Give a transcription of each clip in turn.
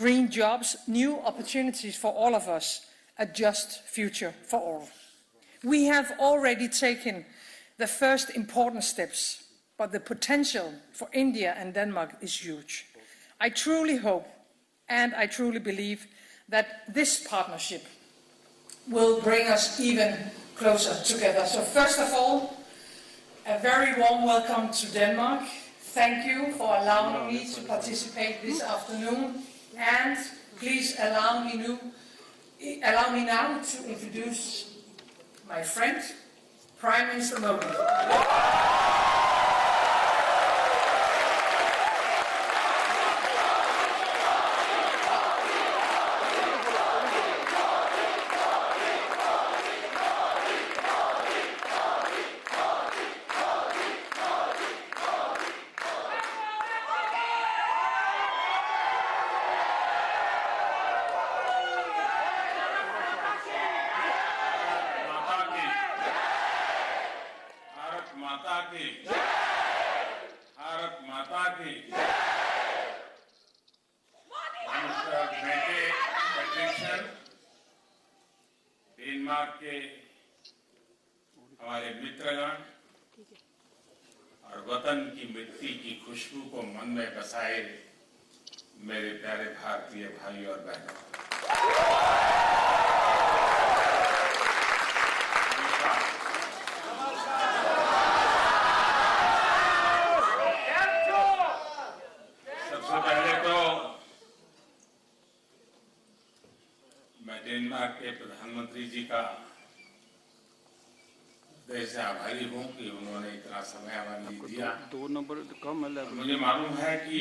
green jobs, new opportunities for all of us, a just future for all. We have already taken the first important steps, but the potential for India and Denmark is huge. I truly hope and I truly believe that this partnership will bring us even closer together. So first of all, a very warm welcome to Denmark. Thank you for allowing me to participate this afternoon, and please allow me now to introduce my friend, Prime Minister Modi. Bharat माता की Denmark के हमारे मित्रगण और वतन की मिट्टी की खुशबू को मन में बसाए मेरे प्यारे भारतीय भाई और बहनों, डेनमार्क के प्रधानमंत्री जी का हृदय से आभारी हूं कि उन्होंने इतना समय हमारे लिए दिया। 2 नंबर कम है। मुझे मालूम है कि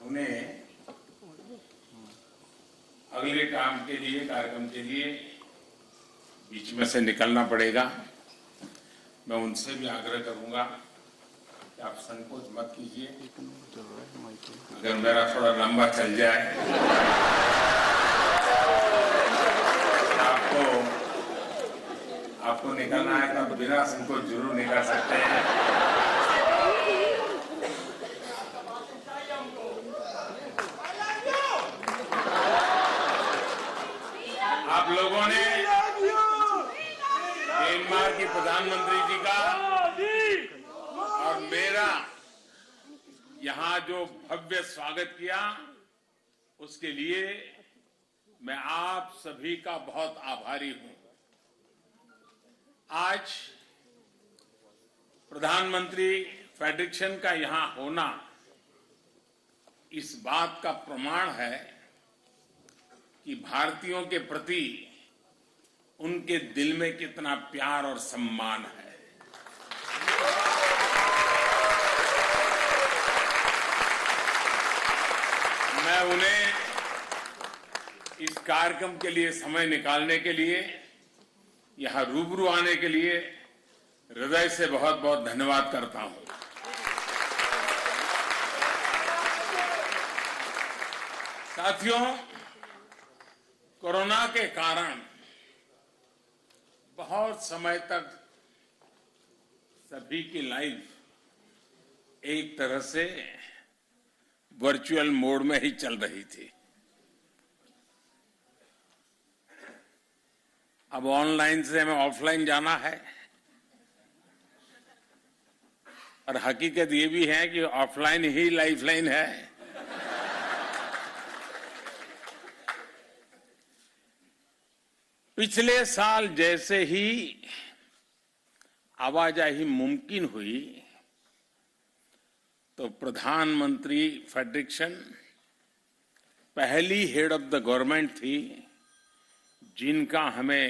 उन्हें अगले काम के लिए, कार्यक्रम के लिए बीच में से निकलना पड़ेगा। मैं उनसे भी आग्रह करूंगा कि आप संकोच मत कीजिए। अगर मेरा थोड़ा लंबा चल जाए आपको निकलना है तो बिना संकोच जरूर निकल सकते हैं। आप लोगों ने डेनमार्क के प्रधानमंत्री जी का और मेरा यहाँ जो भव्य स्वागत किया, उसके लिए मैं आप सभी का बहुत आभारी हूं। आज प्रधानमंत्री फेडरेशन का यहां होना इस बात का प्रमाण है कि भारतीयों के प्रति उनके दिल में कितना प्यार और सम्मान है। मैं उन्हें इस कार्यक्रम के लिए समय निकालने के लिए, यहां रूबरू आने के लिए हृदय से बहुत बहुत धन्यवाद करता हूं। साथियों, कोरोना के कारण बहुत समय तक सभी की लाइफ एक तरह से वर्चुअल मोड में ही चल रही थी। अब ऑनलाइन से हमें ऑफलाइन जाना है, और हकीकत ये भी है कि ऑफलाइन ही लाइफलाइन है। पिछले साल जैसे ही आवाजाही मुमकिन हुई तो प्रधानमंत्री फेडरेशन पहली हेड ऑफ द गवर्नमेंट थी जिनका हमें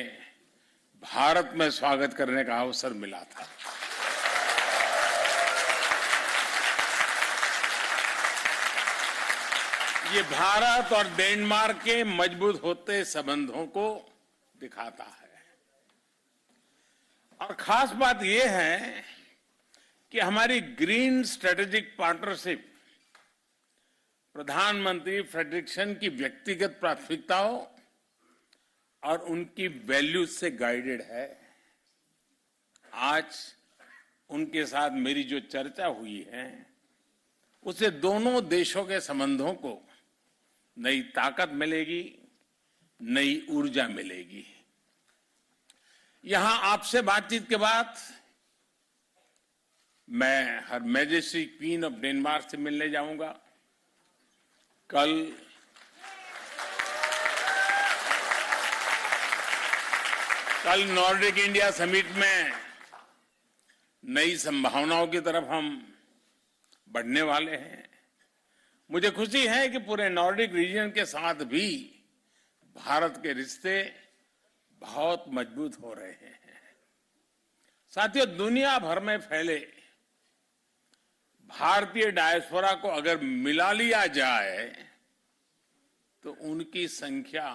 भारत में स्वागत करने का अवसर मिला था। ये भारत और डेनमार्क के मजबूत होते संबंधों को दिखाता है। और खास बात यह है कि हमारी ग्रीन स्ट्रेटेजिक पार्टनरशिप प्रधानमंत्री फेडरेशन की व्यक्तिगत प्राथमिकताओं और उनकी वैल्यूज से गाइडेड है। आज उनके साथ मेरी जो चर्चा हुई है उससे दोनों देशों के संबंधों को नई ताकत मिलेगी, नई ऊर्जा मिलेगी। यहां आपसे बातचीत के बाद मैं हर मैजेस्टी क्वीन ऑफ डेनमार्क से मिलने जाऊंगा। कल नॉर्डिक इंडिया समिट में नई संभावनाओं की तरफ हम बढ़ने वाले हैं। मुझे खुशी है कि पूरे नॉर्डिक रीजन के साथ भी भारत के रिश्ते बहुत मजबूत हो रहे हैं। साथियों, दुनिया भर में फैले भारतीय डायस्पोरा को अगर मिला लिया जाए तो उनकी संख्या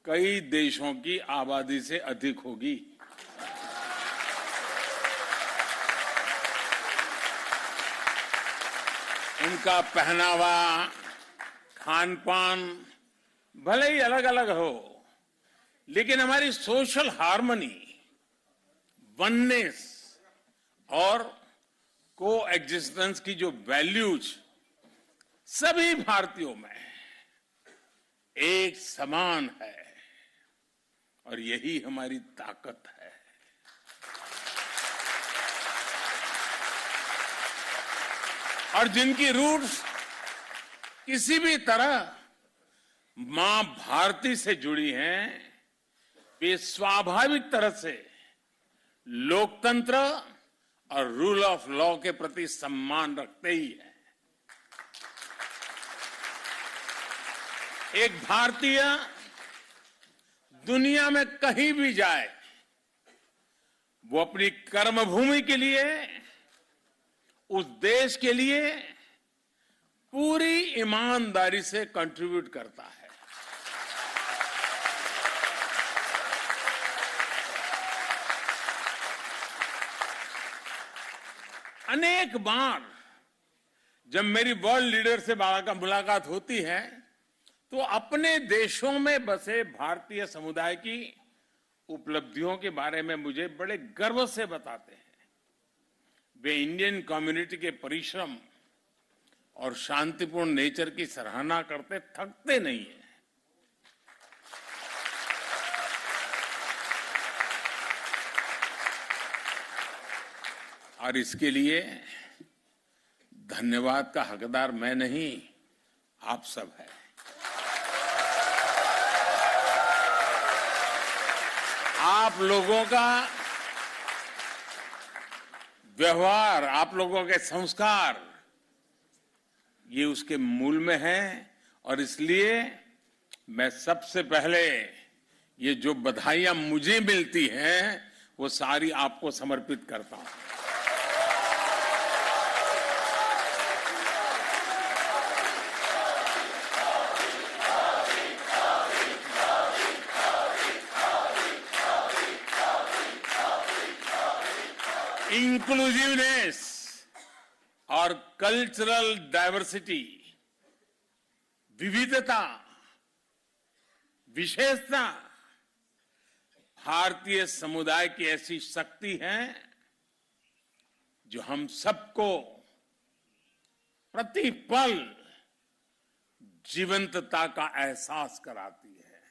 कई देशों की आबादी से अधिक होगी। उनका पहनावा, खान पान भले ही अलग अलग हो, लेकिन हमारी सोशल हार्मनी, वननेस और को एग्जिस्टेंस की जो वैल्यूज सभी भारतीयों में एक समान है और यही हमारी ताकत है। और जिनकी रूट्स किसी भी तरह मां भारती से जुड़ी हैं, वे स्वाभाविक तरह से लोकतंत्र और रूल ऑफ लॉ के प्रति सम्मान रखते ही हैं। एक भारतीय दुनिया में कहीं भी जाए, वो अपनी कर्मभूमि के लिए, उस देश के लिए पूरी ईमानदारी से कंट्रीब्यूट करता है। अनेक बार जब मेरी वर्ल्ड लीडर से मुलाकात होती है तो अपने देशों में बसे भारतीय समुदाय की उपलब्धियों के बारे में मुझे बड़े गर्व से बताते हैं। वे इंडियन कम्युनिटी के परिश्रम और शांतिपूर्ण नेचर की सराहना करते थकते नहीं हैं। और इसके लिए धन्यवाद का हकदार मैं नहीं, आप सब हैं। आप लोगों का व्यवहार, आप लोगों के संस्कार, ये उसके मूल में है। और इसलिए मैं सबसे पहले ये जो बधाइयां मुझे मिलती हैं वो सारी आपको समर्पित करता हूं। इंक्लूसिवनेस और कल्चरल डाइवर्सिटी, विविधता, विशेषता भारतीय समुदाय की ऐसी शक्ति है जो हम सबको प्रतिपल जीवंतता का एहसास कराती है।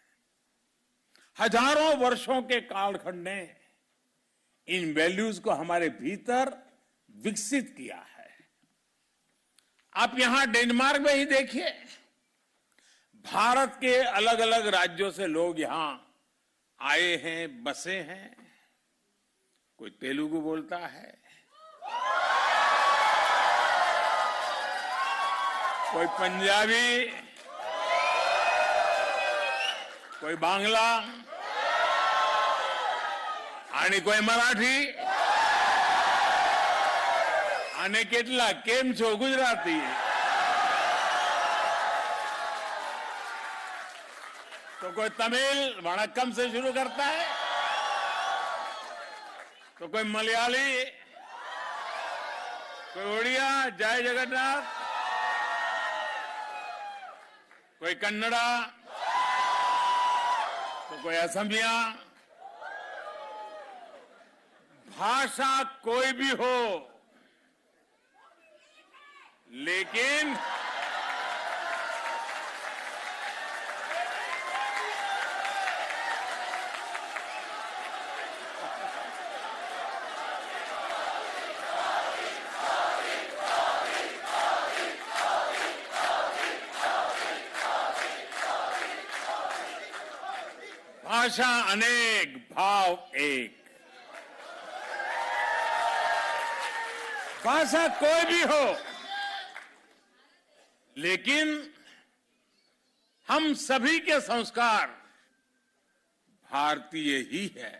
हजारों वर्षों के कालखंड ने इन वैल्यूज को हमारे भीतर विकसित किया है। आप यहां डेनमार्क में ही देखिए, भारत के अलग अलग राज्यों से लोग यहां आए हैं, बसे हैं। कोई तेलुगु बोलता है, कोई पंजाबी, कोई बांग्ला आणि कोई मराठी आणि કેટલા કેમ છો गुजराती। तो कोई तमिल वणक्कम से शुरू करता है, तो कोई मलयाली, कोई उड़िया जय जगन्नाथ, कोई कन्नड़ा, तो कोई असमिया। भाषा कोई भी हो, लेकिन भाषा अनेक, भाव एक। भाषा कोई भी हो, लेकिन हम सभी के संस्कार भारतीय ही है।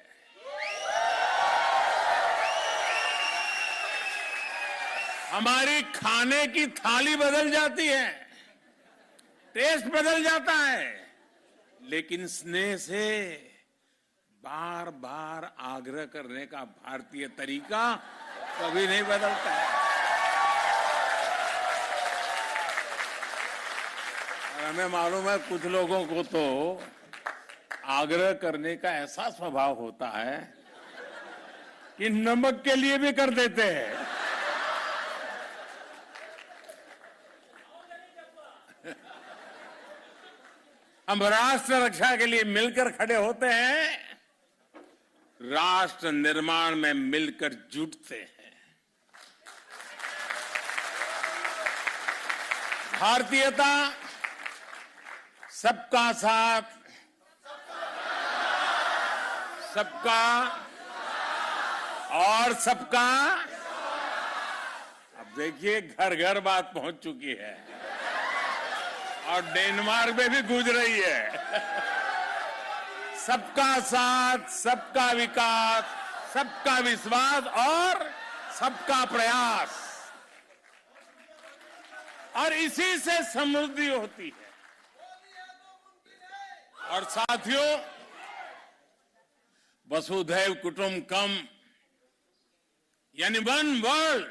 हमारी खाने की थाली बदल जाती है, टेस्ट बदल जाता है, लेकिन स्नेह से बार बार आग्रह करने का भारतीय तरीका कभी नहीं बदलता है। और हमें मालूम है कुछ लोगों को तो आग्रह करने का ऐसा स्वभाव होता है कि नमक के लिए भी कर देते हैं। हम राष्ट्र रक्षा के लिए मिलकर खड़े होते हैं, राष्ट्र निर्माण में मिलकर जुटते हैं। भारतीयता सबका साथ, सबका और सबका। अब देखिए घर घर बात पहुंच चुकी है और डेनमार्क में भी गूंज रही है। सबका साथ, सबका विकास, सबका विश्वास और सबका प्रयास, और इसी से समृद्धि होती है। और साथियों, वसुधैव कुटुंबकम यानी वन वर्ल्ड,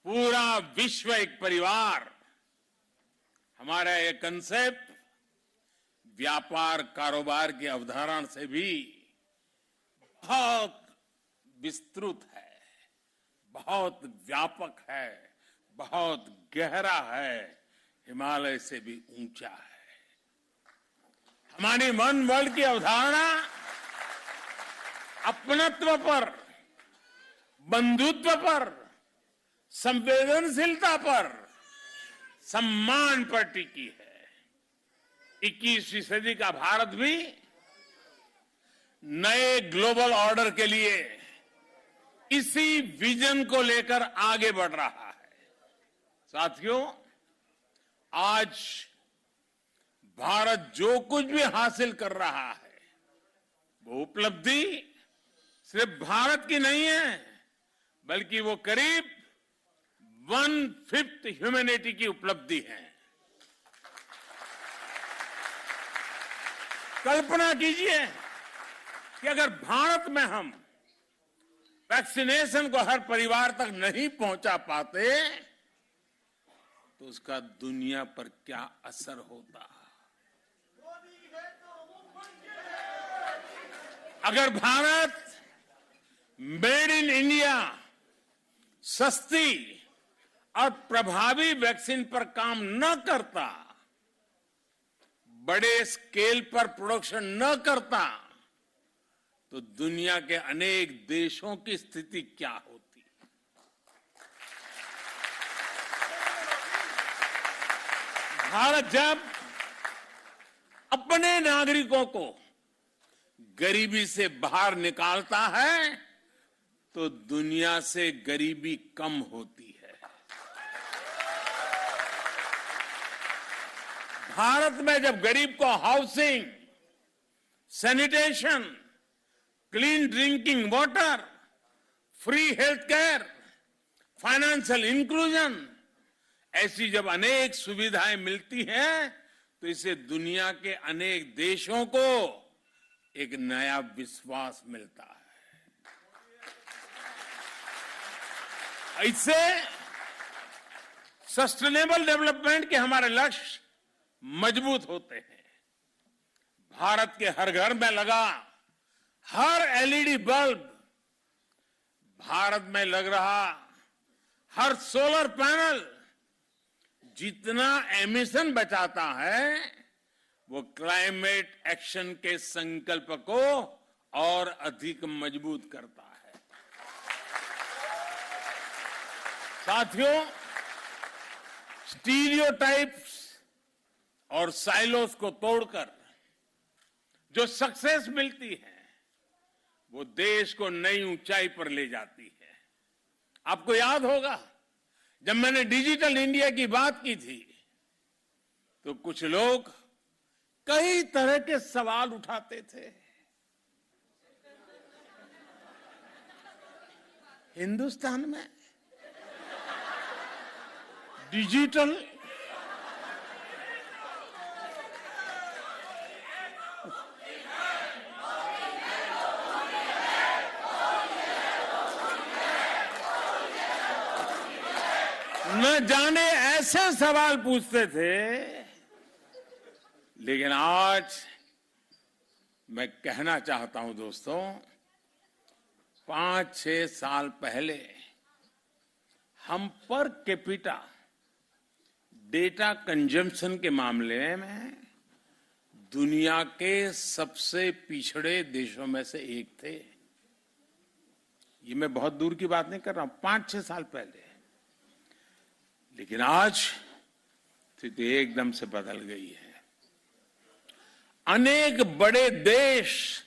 पूरा विश्व एक परिवार, हमारा ये कंसेप्ट व्यापार कारोबार की अवधारणा से भी बहुत विस्तृत है, बहुत व्यापक है, बहुत गहरा है, हिमालय से भी ऊंचा है। हमारी वन वर्ल्ड की अवधारणा अपनत्व पर, बंधुत्व पर, संवेदनशीलता पर, सम्मान पर टिकी है। 21वीं सदी का भारत भी नए ग्लोबल ऑर्डर के लिए इसी विजन को लेकर आगे बढ़ रहा है। साथियों, आज भारत जो कुछ भी हासिल कर रहा है, वो उपलब्धि सिर्फ भारत की नहीं है, बल्कि वो करीब 1/5 ह्यूमैनिटी की उपलब्धि है। कल्पना कीजिए कि अगर भारत में हम वैक्सीनेशन को हर परिवार तक नहीं पहुंचा पाते तो उसका दुनिया पर क्या असर होता। अगर भारत मेड इन इंडिया सस्ती और प्रभावी वैक्सीन पर काम न करता, बड़े स्केल पर प्रोडक्शन न करता, तो दुनिया के अनेक देशों की स्थिति क्या होती। भारत जब अपने नागरिकों को गरीबी से बाहर निकालता है तो दुनिया से गरीबी कम होती है। भारत में जब गरीब को housing, sanitation, clean drinking water, free health care, financial inclusion, ऐसी जब अनेक सुविधाएं मिलती हैं तो इससे दुनिया के अनेक देशों को एक नया विश्वास मिलता है। इससे सस्टेनेबल डेवलपमेंट के हमारे लक्ष्य मजबूत होते हैं। भारत के हर घर में लगा हर एलईडी बल्ब, भारत में लग रहा हर सोलर पैनल जितना एमिशन बचाता है, वो क्लाइमेट एक्शन के संकल्प को और अधिक मजबूत करता है। साथियों, स्टीरियोटाइप्स और साइलोस को तोड़कर जो सक्सेस मिलती है वो देश को नई ऊंचाई पर ले जाती है। आपको याद होगा जब मैंने डिजिटल इंडिया की बात की थी तो कुछ लोग कई तरह के सवाल उठाते थे। हिंदुस्तान में डिजिटल न जाने ऐसे सवाल पूछते थे, लेकिन आज मैं कहना चाहता हूं दोस्तों, 5-6 साल पहले हम पर कैपिटा डेटा कंजम्पशन के मामले में दुनिया के सबसे पिछड़े देशों में से एक थे। ये मैं बहुत दूर की बात नहीं कर रहा हूं, 5-6 साल पहले। लेकिन आज स्थिति एकदम से बदल गई है। अनेक बड़े देश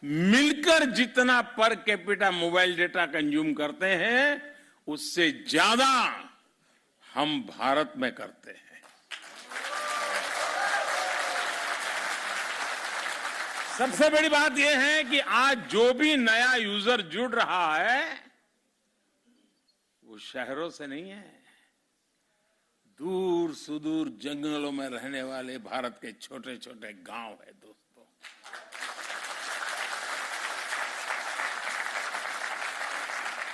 मिलकर जितना per capita mobile data consume करते हैं उससे ज्यादा हम भारत में करते हैं। सबसे बड़ी बात यह है कि आज जो भी नया यूजर जुड़ रहा है वो शहरों से नहीं है, दूर सुदूर जंगलों में रहने वाले भारत के छोटे छोटे गांव है दोस्तों।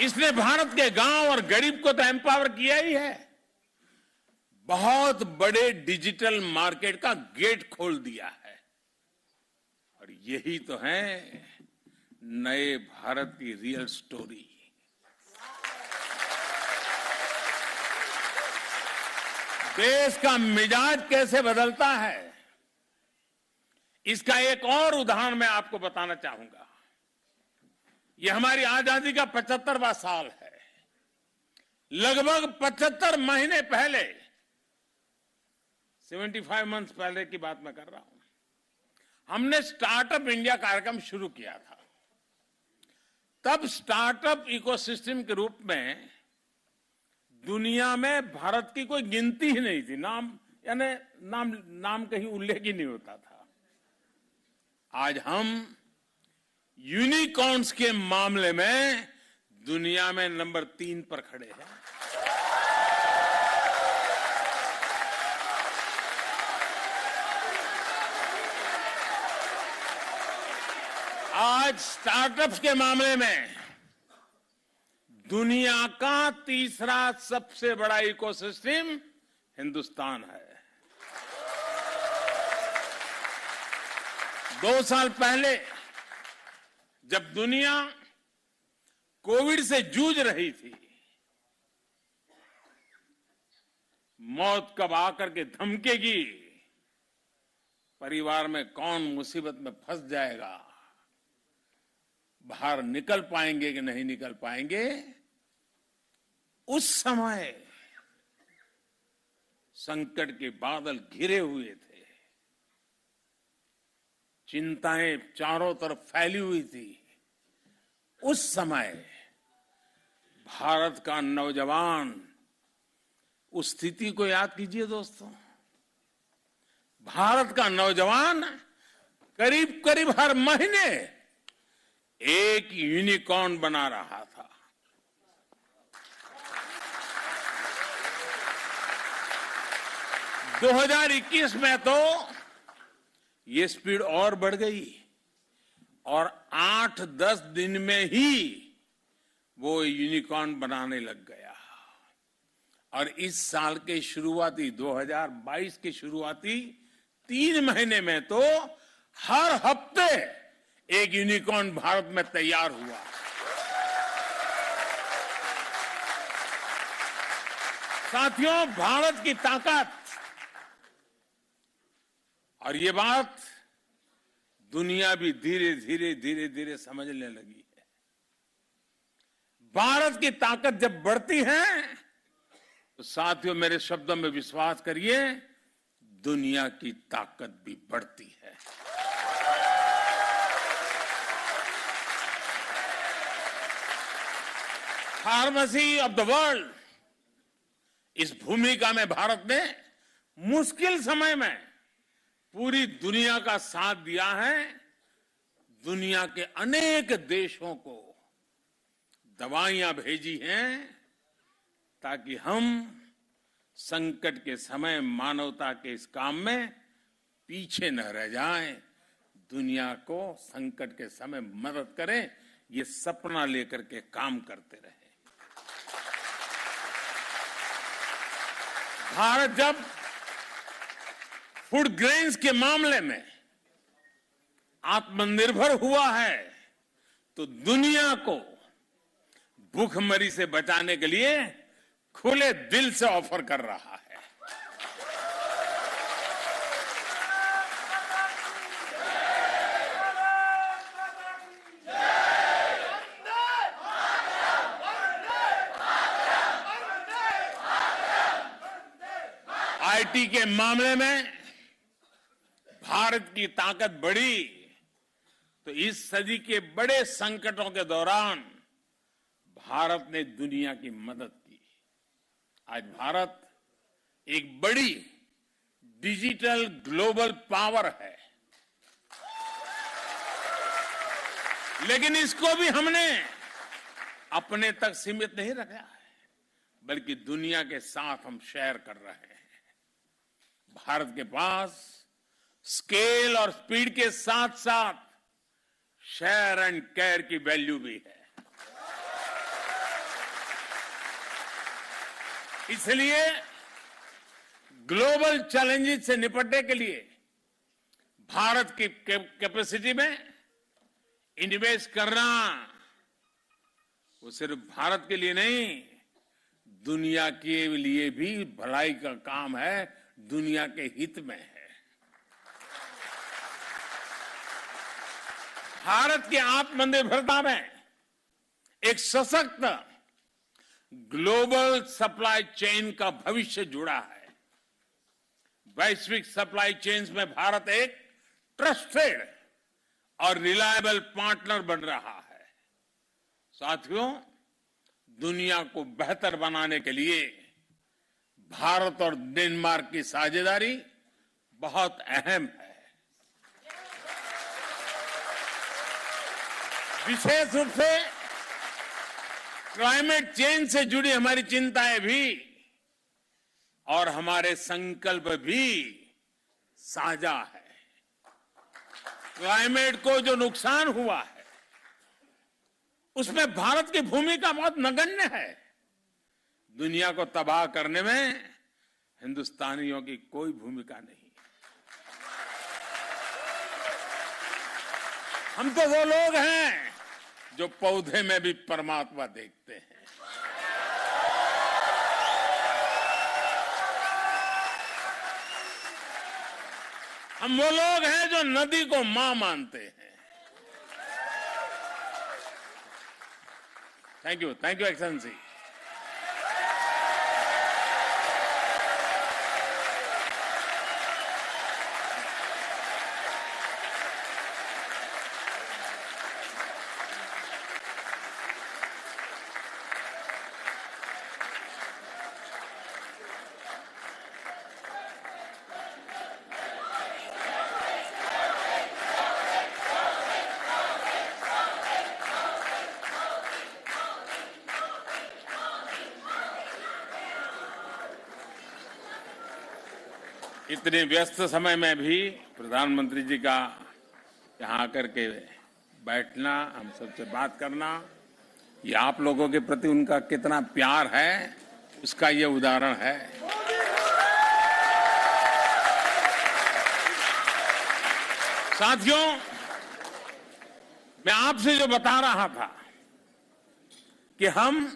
इसने भारत के गांव और गरीब को तो एम्पावर किया ही है, बहुत बड़े डिजिटल मार्केट का गेट खोल दिया है। और यही तो है नए भारत की रियल स्टोरी। देश का मिजाज कैसे बदलता है इसका एक और उदाहरण मैं आपको बताना चाहूंगा। यह हमारी आजादी का 75वां साल है। लगभग 75 महीने पहले, 75 मंथ्स पहले की बात मैं कर रहा हूं, हमने स्टार्टअप इंडिया कार्यक्रम शुरू किया था। तब स्टार्टअप इकोसिस्टम के रूप में दुनिया में भारत की कोई गिनती ही नहीं थी, नाम कहीं उल्लेख ही नहीं होता था। आज हम यूनिकॉर्न्स के मामले में दुनिया में नंबर 3 पर खड़े हैं। आज स्टार्टअप्स के मामले में दुनिया का तीसरा सबसे बड़ा इकोसिस्टम हिंदुस्तान है। 2 साल पहले जब दुनिया कोविड से जूझ रही थी, मौत कब आकर के धमकेगी, परिवार में कौन मुसीबत में फंस जाएगा, बाहर निकल पाएंगे कि नहीं निकल पाएंगे, उस समय संकट के बादल घिरे हुए थे, चिंताएं चारों तरफ फैली हुई थी। उस समय भारत का नौजवान, उस स्थिति को याद कीजिए दोस्तों, भारत का नौजवान करीब करीब हर महीने एक यूनिकॉर्न बना रहा था। दो 2021 में तो ये स्पीड और बढ़ गई और 8-10 दिन में ही वो यूनिकॉर्न बनाने लग गया। और इस साल के शुरुआती 2022 के शुरुआती 3 महीने में तो हर हफ्ते एक यूनिकॉर्न भारत में तैयार हुआ। साथियों, भारत की ताकत, और ये बात दुनिया भी धीरे धीरे समझने लगी है। भारत की ताकत जब बढ़ती है तो साथियों मेरे शब्दों में विश्वास करिए, दुनिया की ताकत भी बढ़ती है। फार्मेसी ऑफ द वर्ल्ड, इस भूमिका में भारत ने मुश्किल समय में पूरी दुनिया का साथ दिया है। दुनिया के अनेक देशों को दवाइयां भेजी हैं ताकि हम संकट के समय मानवता के इस काम में पीछे न रह जाएं, दुनिया को संकट के समय मदद करें, ये सपना लेकर के काम करते रहे। भारत जब फूड ग्रेन्स के मामले में आत्मनिर्भर हुआ है तो दुनिया को भूखमरी से बचाने के लिए खुले दिल से ऑफर कर रहा है। आईटी के मामले में भारत की ताकत बढ़ी तो इस सदी के बड़े संकटों के दौरान भारत ने दुनिया की मदद की। आज भारत एक बड़ी डिजिटल ग्लोबल पावर है, लेकिन इसको भी हमने अपने तक सीमित नहीं रखा है, बल्कि दुनिया के साथ हम शेयर कर रहे हैं। भारत के पास स्केल और स्पीड के साथ साथ शेयर एंड केयर की वैल्यू भी है। इसलिए ग्लोबल चैलेंजेस से निपटने के लिए भारत की कैपेसिटी में इन्वेस्ट करना वो सिर्फ भारत के लिए नहीं, दुनिया के लिए भी भलाई का काम है, दुनिया के हित में है। भारत की आत्मनिर्भरता में एक सशक्त ग्लोबल सप्लाई चेन का भविष्य जुड़ा है। वैश्विक सप्लाई चेन्स में भारत एक ट्रस्टेड और रिलायबल पार्टनर बन रहा है। साथियों, दुनिया को बेहतर बनाने के लिए भारत और डेनमार्क की साझेदारी बहुत अहम है। विशेष रूप से क्लाइमेट चेंज से जुड़ी हमारी चिंताएं भी और हमारे संकल्प भी साझा है। क्लाइमेट को जो नुकसान हुआ है उसमें भारत की भूमिका बहुत नगण्य है। दुनिया को तबाह करने में हिंदुस्तानियों की कोई भूमिका नहीं। हम तो वो लोग हैं जो पौधे में भी परमात्मा देखते हैं। हम वो लोग हैं जो नदी को मां मानते हैं। Thank you excellency. इतने व्यस्त समय में भी प्रधानमंत्री जी का यहाँ आकर के बैठना, हम सबसे बात करना, ये आप लोगों के प्रति उनका कितना प्यार है उसका ये उदाहरण है। साथियों, मैं आपसे जो बता रहा था कि हम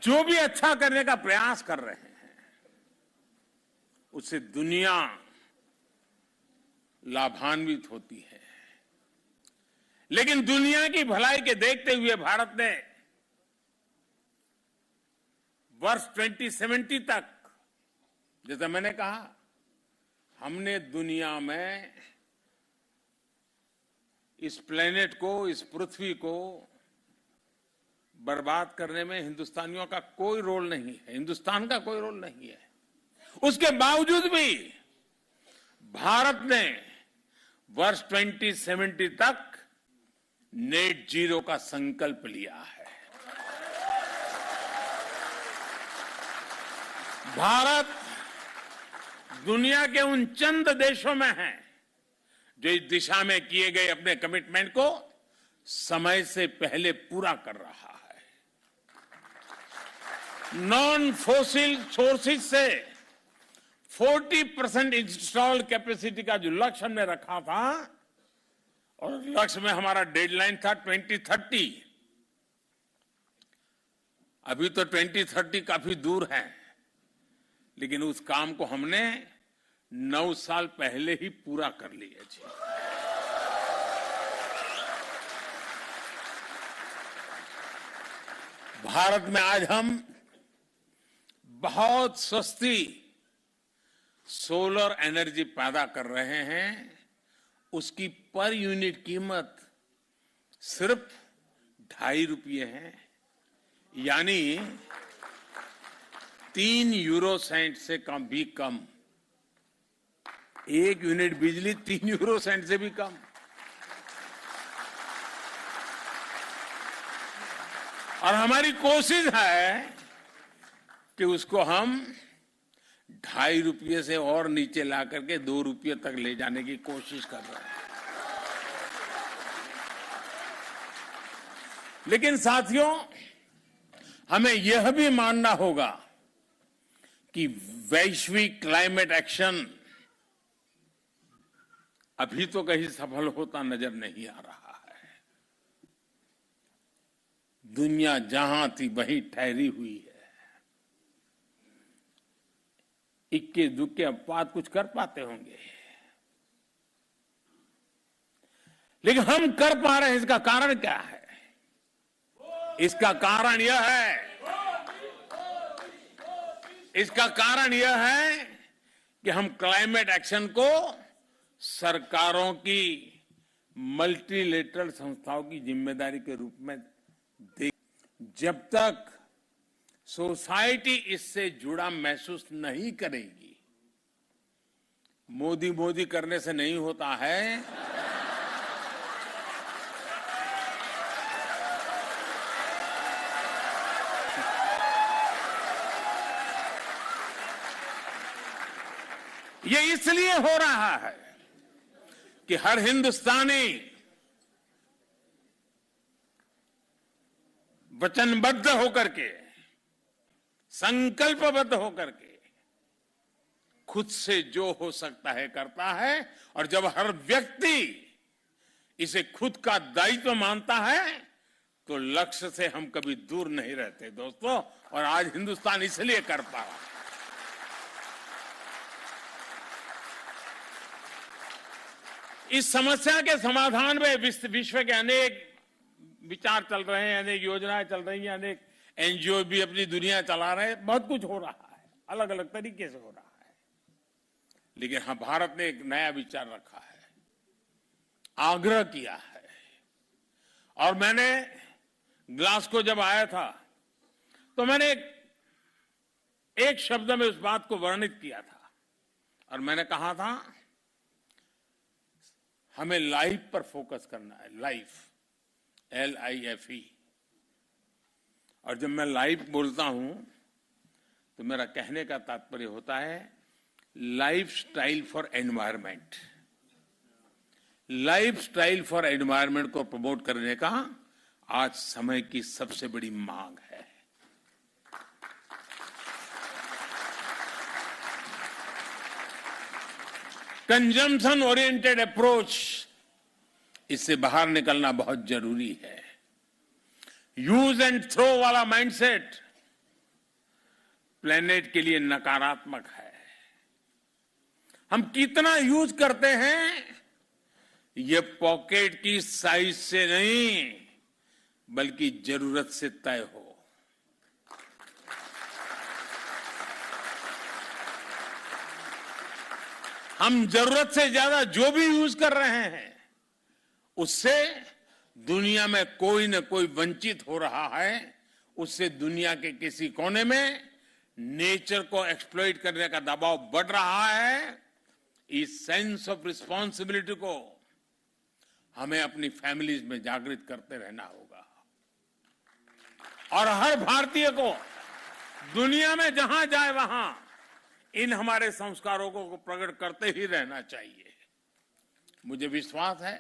जो भी अच्छा करने का प्रयास कर रहे हैं उससे दुनिया लाभान्वित होती है, लेकिन दुनिया की भलाई के देखते हुए भारत ने वर्ष 2070 तक, जैसा मैंने कहा, हमने दुनिया में इस प्लेनेट को, इस पृथ्वी को बर्बाद करने में हिंदुस्तानियों का कोई रोल नहीं है, हिंदुस्तान का कोई रोल नहीं है। उसके बावजूद भी भारत ने वर्ष 2070 तक नेट जीरो का संकल्प लिया है। भारत दुनिया के उन चंद देशों में है जो इस दिशा में किए गए अपने कमिटमेंट को समय से पहले पूरा कर रहा है। नॉन फोसिल सोर्सेज से 40% इंस्टॉल्ड कैपेसिटी का जो लक्ष्य हमने रखा था, और लक्ष्य में हमारा डेडलाइन था 2030। अभी तो 2030 काफी दूर है, लेकिन उस काम को हमने 9 साल पहले ही पूरा कर लिया जी। भारत में आज हम बहुत सस्ती सोलर एनर्जी पैदा कर रहे हैं। उसकी पर यूनिट कीमत सिर्फ 2.5 रुपये है, यानी 3 यूरो सेंट से कम भी कम। 1 यूनिट बिजली 3 यूरो सेंट से भी कम। और हमारी कोशिश है कि उसको हम 2.5 रुपये से और नीचे ला करके 2 रुपये तक ले जाने की कोशिश कर रहे हैं। लेकिन साथियों, हमें यह भी मानना होगा कि वैश्विक क्लाइमेट एक्शन अभी तो कहीं सफल होता नजर नहीं आ रहा है। दुनिया जहां थी वहीं ठहरी हुई है। इक्के दुक्के अपवाद कुछ कर पाते होंगे, लेकिन हम कर पा रहे हैं। इसका कारण क्या है? इसका कारण यह है कि हम क्लाइमेट एक्शन को सरकारों की मल्टीलेटरल संस्थाओं की जिम्मेदारी के रूप में देख। जब तक सोसाइटी इससे जुड़ा महसूस नहीं करेगी, मोदी मोदी करने से नहीं होता है। ये इसलिए हो रहा है कि हर हिंदुस्तानी वचनबद्ध होकर के, संकल्पबद्ध होकर के खुद से जो हो सकता है करता है। और जब हर व्यक्ति इसे खुद का दायित्व मानता है तो लक्ष्य से हम कभी दूर नहीं रहते दोस्तों। और आज हिंदुस्तान इसलिए कर पा रहा है। इस समस्या के समाधान में विश्व के अनेक विचार चल रहे हैं, अनेक योजनाएं चल रही हैं, अनेक एनजीओ भी अपनी दुनिया चला रहे हैं। बहुत कुछ हो रहा है, अलग अलग तरीके से हो रहा है। लेकिन हाँ, भारत ने एक नया विचार रखा है, आग्रह किया है। और मैंने ग्लासगो जब आया था तो मैंने एक शब्द में उस बात को वर्णित किया था, और मैंने कहा था हमें लाइफ पर फोकस करना है। Life, LIFE। और जब मैं लाइफ बोलता हूं तो मेरा कहने का तात्पर्य होता है life style for environment. Life style for environment को प्रमोट करने का आज समय की सबसे बड़ी मांग है। कंजम्पशन ओरिएंटेड अप्रोच, इससे बाहर निकलना बहुत जरूरी है। यूज एंड थ्रो वाला माइंडसेट प्लेनेट के लिए नकारात्मक है। हम कितना यूज करते हैं ये पॉकेट की साइज से नहीं बल्कि जरूरत से तय हो। हम जरूरत से ज्यादा जो भी यूज कर रहे हैं उससे दुनिया में कोई न कोई वंचित हो रहा है, उससे दुनिया के किसी कोने में नेचर को एक्सप्लॉइट करने का दबाव बढ़ रहा है। इस सेंस ऑफ रिस्पॉन्सिबिलिटी को हमें अपनी फैमिलीज में जागृत करते रहना होगा और हर भारतीय को दुनिया में जहां जाए वहां इन हमारे संस्कारों को प्रकट करते ही रहना चाहिए। मुझे विश्वास है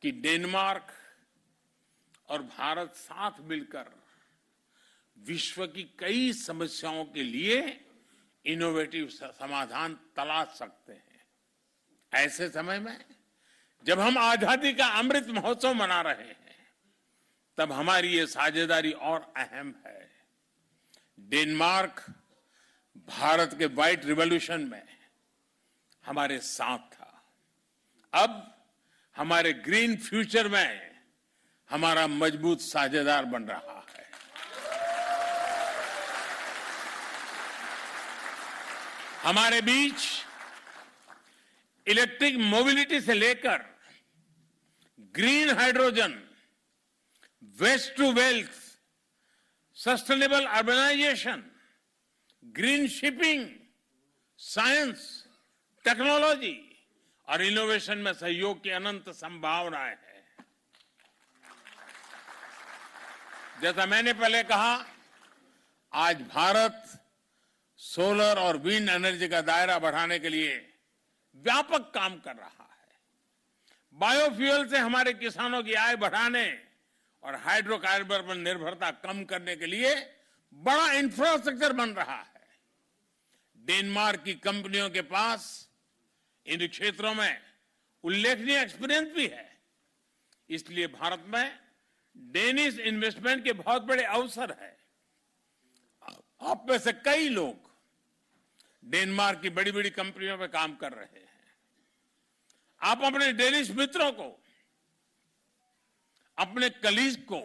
कि डेनमार्क और भारत साथ मिलकर विश्व की कई समस्याओं के लिए इनोवेटिव समाधान तलाश सकते हैं। ऐसे समय में जब हम आजादी का अमृत महोत्सव मना रहे हैं, तब हमारी ये साझेदारी और अहम है। डेनमार्क भारत के व्हाइट रिवॉल्यूशन में हमारे साथ था, अब हमारे ग्रीन फ्यूचर में हमारा मजबूत साझेदार बन रहा है। हमारे बीच इलेक्ट्रिक मोबिलिटी से लेकर green hydrogen, waste to wealth, sustainable urbanisation, green shipping, science, technology और इनोवेशन में सहयोग की अनंत संभावनाएं हैं। जैसा मैंने पहले कहा, आज भारत सोलर और विंड एनर्जी का दायरा बढ़ाने के लिए व्यापक काम कर रहा है। बायोफ्यूल से हमारे किसानों की आय बढ़ाने और हाइड्रोकार्बन पर निर्भरता कम करने के लिए बड़ा इंफ्रास्ट्रक्चर बन रहा है। डेनमार्क की कंपनियों के पास इन क्षेत्रों में उल्लेखनीय एक्सपीरियंस भी है। इसलिए भारत में डेनिश इन्वेस्टमेंट के बहुत बड़े अवसर है। आप में से कई लोग डेनमार्क की बड़ी बड़ी कंपनियों में काम कर रहे हैं। आप अपने डेनिश मित्रों को, अपने कलीग को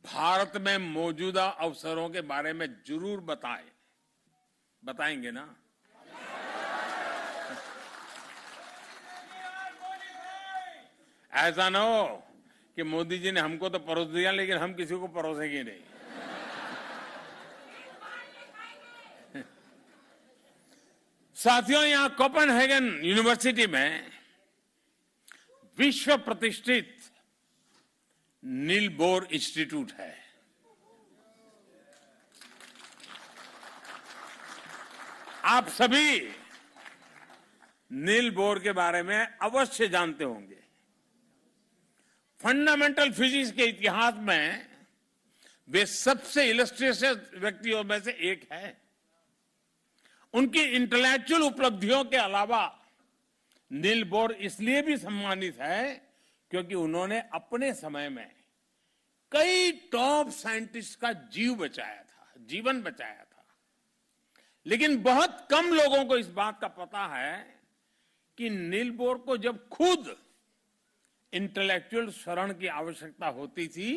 भारत में मौजूदा अवसरों के बारे में जरूर बताएंगे ना? ऐसा ना हो कि मोदी जी ने हमको तो परोस दिया लेकिन हम किसी को परोसेंगे नहीं। साथियों, यहां कोपेनहेगन यूनिवर्सिटी में विश्व प्रतिष्ठित नील बोर इंस्टीट्यूट है। आप सभी नील बोर के बारे में अवश्य जानते होंगे। फंडामेंटल फिजिक्स के इतिहास में वे सबसे इलस्ट्रियस व्यक्तियों में से एक है। उनकी इंटेलेक्चुअल उपलब्धियों के अलावा नील बोर इसलिए भी सम्मानित है क्योंकि उन्होंने अपने समय में कई टॉप साइंटिस्ट का जीवन बचाया था। लेकिन बहुत कम लोगों को इस बात का पता है कि नील बोर को जब खुद इंटेलेक्चुअल शरण की आवश्यकता होती थी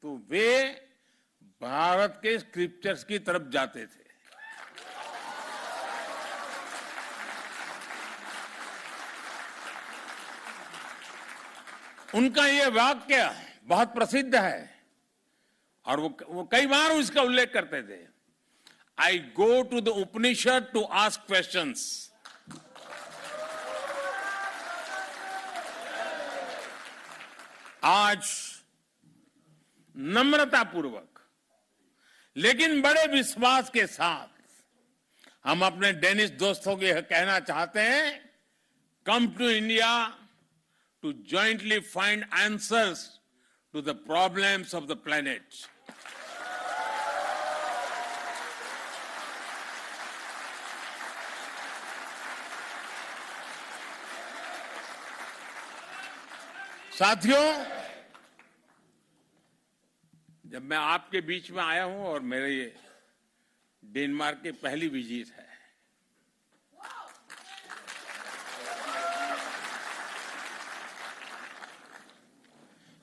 तो वे भारत के स्क्रिप्चर्स की तरफ जाते थे। उनका यह वाक्य बहुत प्रसिद्ध है और वो कई बार उसका उल्लेख करते थे। I go to the Upanishad to ask questions. आज नम्रतापूर्वक लेकिन बड़े विश्वास के साथ हम अपने डेनिश दोस्तों को यह कहना चाहते हैं, come to India to jointly find answers to the problems of the planet. साथियों, जब मैं आपके बीच में आया हूं और मेरे ये डेनमार्क की पहली विजिट है,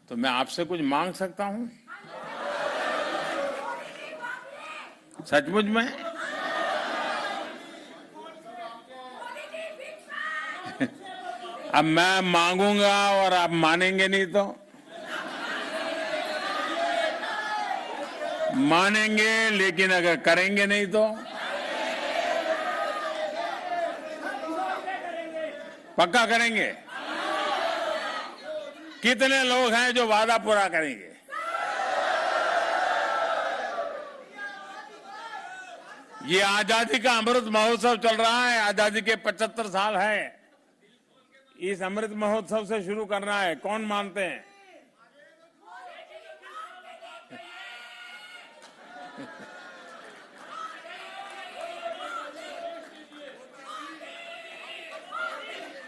तो मैं आपसे कुछ मांग सकता हूं? सचमुच में? अब मैं मांगूंगा और आप मानेंगे नहीं तो? मानेंगे लेकिन अगर करेंगे नहीं तो? पक्का करेंगे? कितने लोग हैं जो वादा पूरा करेंगे? ये आजादी का अमृत महोत्सव चल रहा है, आजादी के 75 साल है। इस अमृत महोत्सव से शुरू करना है। कौन मानते हैं?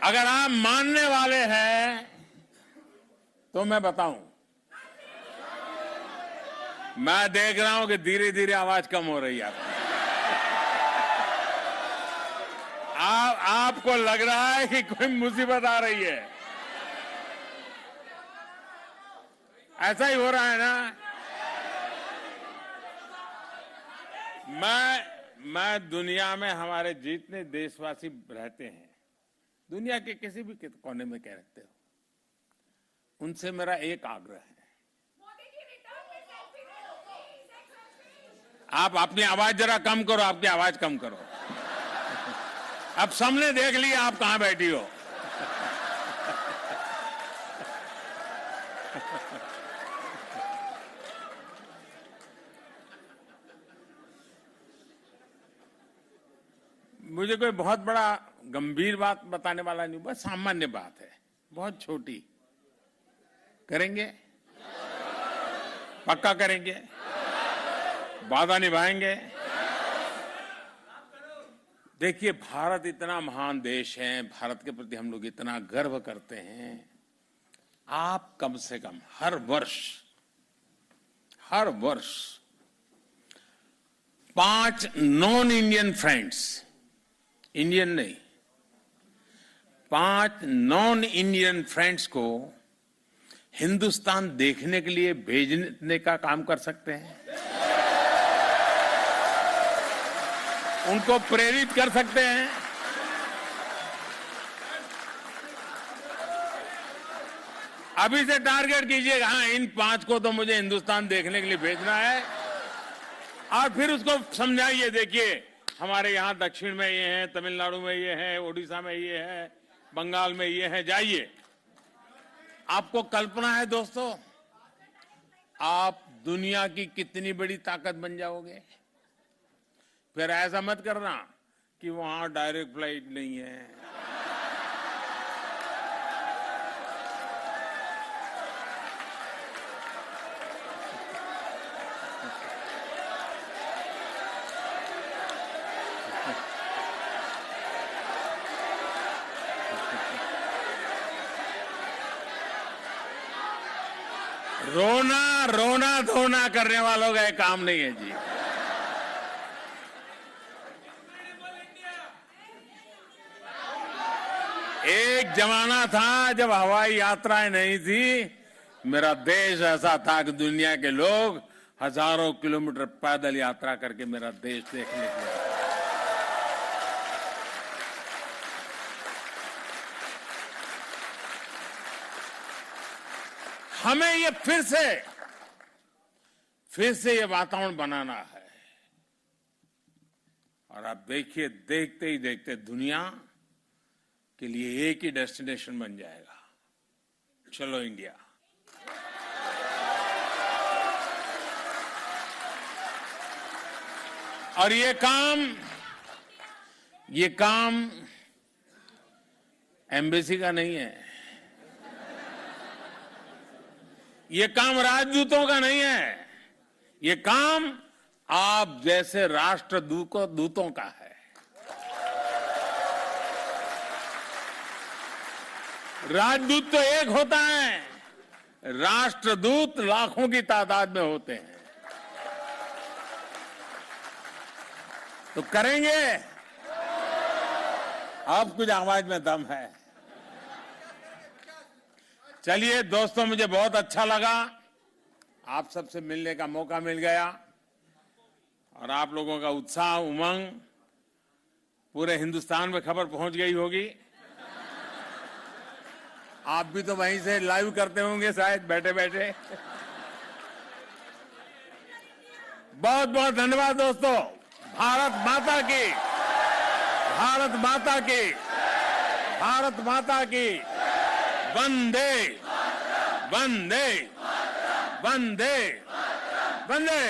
अगर आप मानने वाले हैं तो मैं बताऊं, मैं देख रहा हूं कि धीरे धीरे आवाज कम हो रही है आपकी। आपको लग रहा है कि कोई मुसीबत आ रही है। ऐसा ही हो रहा है ना? मैं दुनिया में हमारे जितने देशवासी रहते हैं, दुनिया के किसी भी कोने में कह रखते हो, उनसे मेरा एक आग्रह है, आप अपनी आवाज जरा कम करो, आपकी आवाज कम करो। अब सबने देख लिया आप कहां बैठी हो। मुझे कोई बहुत बड़ा गंभीर बात बताने वाला नहीं, बस सामान्य बात है, बहुत छोटी। करेंगे? पक्का करेंगे? वादा निभाएंगे? देखिए, भारत इतना महान देश है, भारत के प्रति हम लोग इतना गर्व करते हैं। आप कम से कम हर वर्ष 5 नॉन इंडियन फ्रेंड्स, इंडियन नहीं, 5 नॉन इंडियन फ्रेंड्स को हिंदुस्तान देखने के लिए भेजने का काम कर सकते हैं, उनको प्रेरित कर सकते हैं। अभी से टारगेट कीजिएगा, हाँ इन 5 को तो मुझे हिंदुस्तान देखने के लिए भेजना है, और फिर उसको समझाइए। देखिए, हमारे यहां दक्षिण में ये है, तमिलनाडु में ये है, ओडिशा में ये है, बंगाल में ये है, जाइए। आपको कल्पना है दोस्तों, आप दुनिया की कितनी बड़ी ताकत बन जाओगे। फिर ऐसा मत करना कि वहां डायरेक्ट फ्लाइट नहीं है, रोना धोना करने वालों का काम नहीं है जी। एक जमाना था जब हवाई यात्राएं नहीं थी, मेरा देश ऐसा था कि दुनिया के लोग हजारों किलोमीटर पैदल यात्रा करके मेरा देश देखने के लिए। हमें ये फिर से ये वातावरण बनाना है। और आप देखिए, देखते ही देखते दुनिया के लिए एक ही डेस्टिनेशन बन जाएगा, चलो इंडिया। और ये काम एम्बेसी का नहीं है, ये काम राजदूतों का नहीं है, ये काम आप जैसे राष्ट्रदूतों का है। राजदूत तो एक होता है, राष्ट्रदूत लाखों की तादाद में होते हैं। तो करेंगे? अब कुछ आवाज में दम है। चलिए दोस्तों, मुझे बहुत अच्छा लगा, आप सबसे मिलने का मौका मिल गया, और आप लोगों का उत्साह, उमंग पूरे हिंदुस्तान में खबर पहुंच गई होगी। आप भी तो वहीं से लाइव करते होंगे शायद बैठे बैठे। बहुत बहुत धन्यवाद दोस्तों। भारत माता की, भारत माता की, भारत माता की। वंदे वंदे वंदे वंदे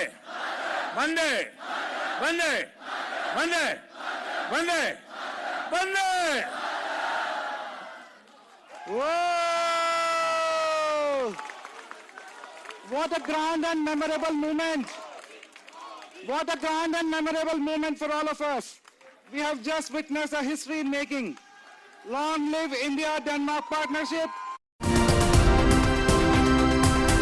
वंदे वंदे वंदे वंदे वंदे। Whoa! What a grand and memorable moment. What a grand and memorable moment for all of us. We have just witnessed a history in making. Long live India-Denmark partnership.